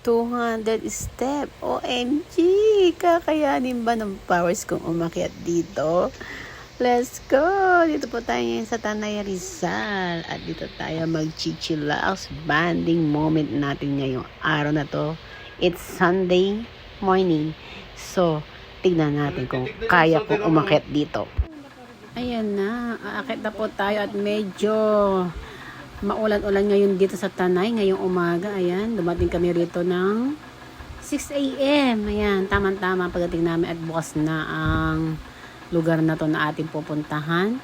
200 step. OMG! Kakayanin ba ng powers kong umakyat dito? Let's go! Dito po tayo ngayon sa Tanay Rizal. At dito tayo mag-chichillax banding moment natin ngayong araw na to. It's Sunday morning. So, tignan natin kung kaya kong umakyat dito. Ayan na. Aakyat na po tayo at medyo maulan-ulan ngayon dito sa Tanay ngayong umaga. Ayan, dumating kami rito ng 6 a.m. Ayan, tama-tama pagdating namin at bukas na ang lugar na to na ating pupuntahan.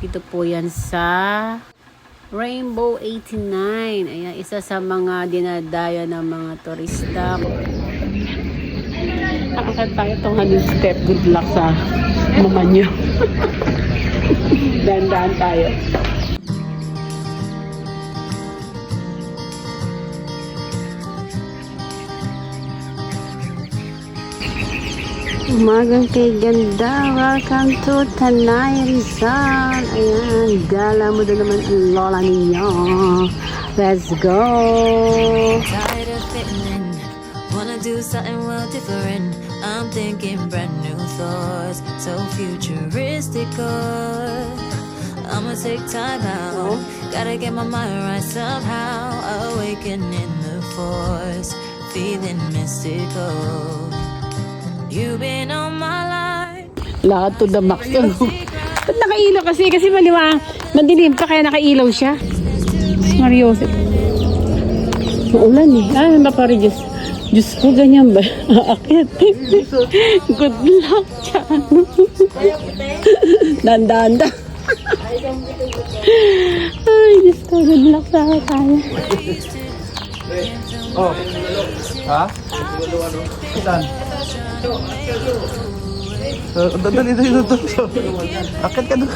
Dito po yan sa Rainbow 89. Ayan, isa sa mga dinadaya ng mga turista. Nakakad tayo itong step. Good luck sa mama nyo. Dahan-dahan tayo. Umagang kay ganda. Welcome to Tanay Rizal. Ayan, gala mo doon naman ang lola ninyo. Let's go! Tired of fitting in, wanna do something well different. I'm thinking brand new thoughts, so futuristic. I'ma take time out, gotta get my mind right somehow. Awakening the force, feeling mystical. You've been on my life. Lakad to the max. Ba't nakailaw kasi? Kasi madilim pa kaya nakailaw siya. Mariosep. Maulan eh. Ay, mapari Diyos. Diyos ko, ganyan ba? Aakit. Good luck dyan. Dandanda. Ay, Diyos ko, good luck sa tayo. Oh. Ha? Saan? Dali. Akit ka doon.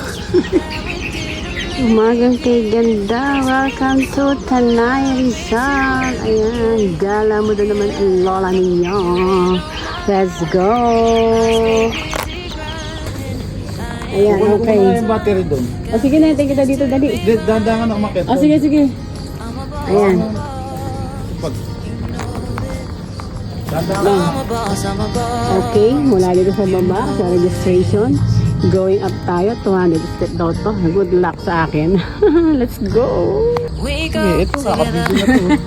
Umagang kay ganda. Welcome to Tanay Rizal. Ayan, gala mo doon naman ang lola ninyo. Let's go! Ayan, okay. Ano yung battery doon? O sige na, tingin kita dito, dali. Dahan-dahan na umakit. O sige. Ayan. Dahan-dahan. I'm a boss, I'm a boss. Okay, mula dito sa baba, sa registration. Going up tayo, 200 step daw to. Good luck sa akin. Let's go! We go Ito, nakabidyo na together. to.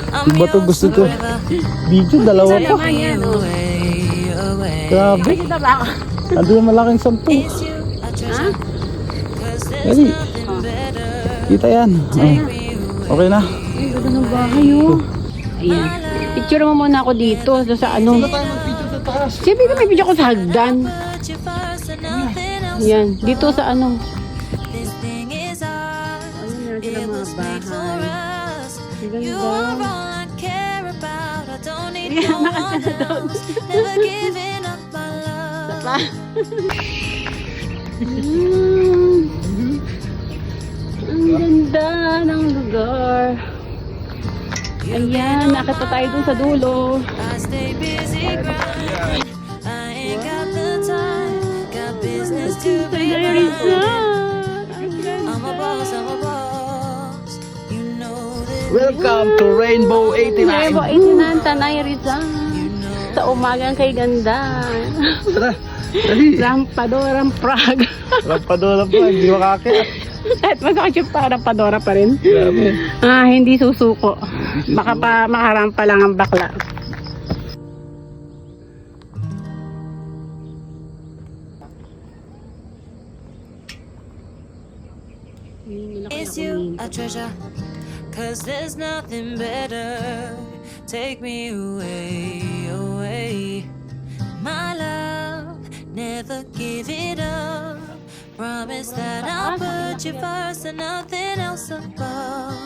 I'm Iba to, yours gusto to. forever. Video, dalawa pa. Away, away. Grabe. Kita ba ako? Ando yung malaking sampu. It's you, I treasure. 'Cause there's Dali. nothing better. Kita yan. Oh. Okay na. Ay, ganda ng bahay oh. Ayan. Picture mo muna ako dito. Sa ano. tayo mag-video sa taas. Siyempre ka may video ko sa hagdan. Put you first and nothing else. Yan. Dito sa ano. This thing is ours. Ano na sila It mga was made for bahay. us. Ang You ganda. are all I care about. I don't need Yan, no one nakasana doon. else. Never giving up my love. Pa. Ang ganda ng lugar. Ayan, nakit pa tayo dun sa dulo. I stay busy grinding. I ain't got the time. Got business to be minding. I'm a boss, I'm a boss. You know this. Welcome to Rainbow 89. Rainbow 89, Tanay Rizal. Sa umagang kay ganda. Tara. Dali. Rampadorang Prague. Rampadora pa. Hindi makakit. At masakit yung rampadora pa rin. Grabe. Hindi susuko. Baka pa makarampa lang ang bakla. It's you I treasure. 'Cause there's nothing better. Take me away, away. My love, never give it up. Promise that I'll put you first and nothing else above.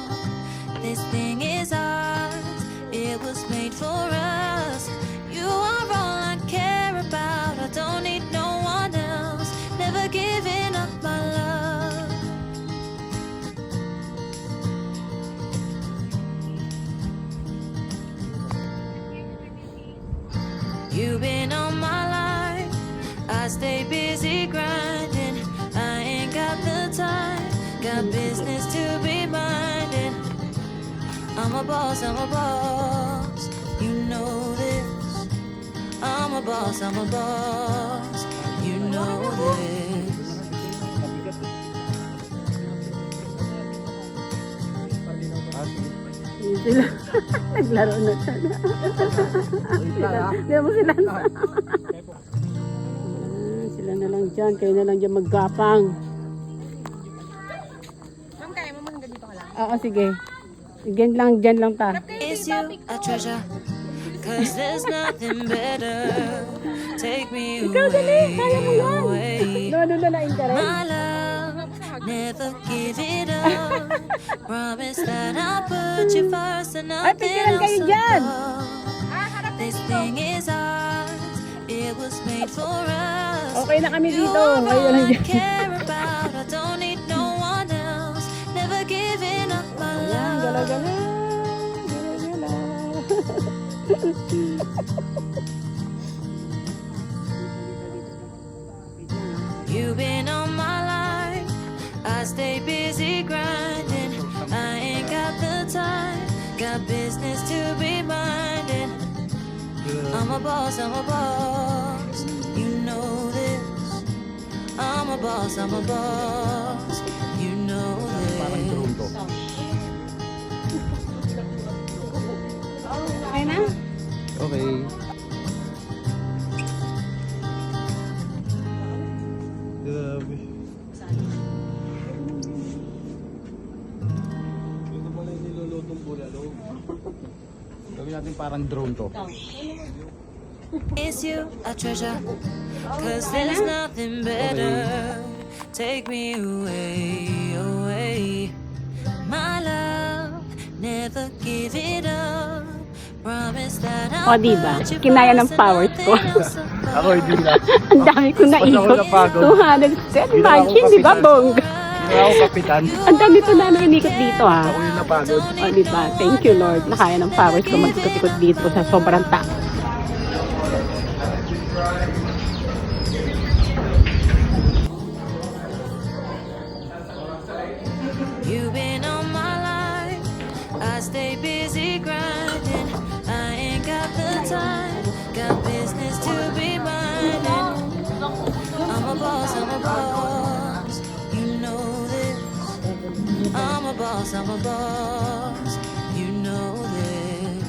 This thing is ours, it was made for us. You are all I care about. I don't need no one else. Never giving up my love. You've been on my life. I stay busy grinding. I ain't got the time. Got business to be minding. I'm a boss, I'm a boss. boss, I'm a boss. You know this. Sila. Naglaro na sana. Hindi mo sila. Sila na lang dyan. Kayo na lang dyan maggapang. Ma'am, kaya mo hanggang dito ka lang? Oo, sige. Dyan lang ta. Is you a treasure? Cause there's nothing better. Take me away, away. No, na lang ka rin. My love, never give it up. Promise that I'll put you first and nothing picturean kayo else dyan. above. This thing is ours. It was made for us. Okay na kami dito. You're Kayo all lang I dyan. care about. I don't need no one else. Never giving up my love. Gala-gala. You've been on my life. I stay busy grinding. I ain't got the time. Got business to be minding. I'm a boss, I'm a boss. You know this. I'm a boss, I'm a boss. You know this. Okay na? Okay. Grabe. Ito pala yung nilulutong bulalo. Gawin natin parang drone to. Is you a treasure? Cause there's nothing better. Take me away, away. My love, never give it up. Promise that O, I'll diba? put you Kinaya ng first and powers ko. nothing else above. Ako hindi na. Ang dami kong Mas ako naikot. napagod. 200. Imagine, di ba, Bong? Hindi na ako kapitan. Ang dami ko na inikot dito, ha? Ako yung napagod. O, diba? Thank you, Lord. Nakaya ng powers ko mag-ikot-ikot dito sa sobrang taas. You've been on my life. I stay busy grinding. I ain't got the time. Got business to be minding. I'm a boss, I'm a boss. You know this. I'm a boss, I'm a boss. You know this.